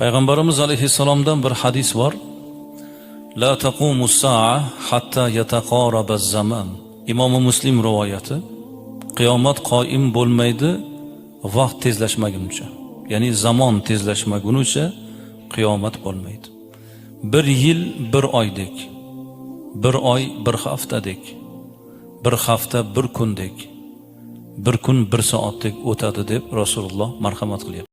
Payg'ambarimiz alayhissalomdan bir hadis bor. La taqumus sa'a hatta yataqarabaz zaman. Imom Muslim rivoyati. Qiyomat qoim bo'lmaydi vaqt tezlashmaguncha. Ya'ni zamon tezlashmaguncha qiyomat bo'lmaydi. Bir yil bir oydek, bir oy bir haftadek, bir hafta bir kundek, bir kun bir soatdek o'tadi deb Rasululloh marhamat qilyapti.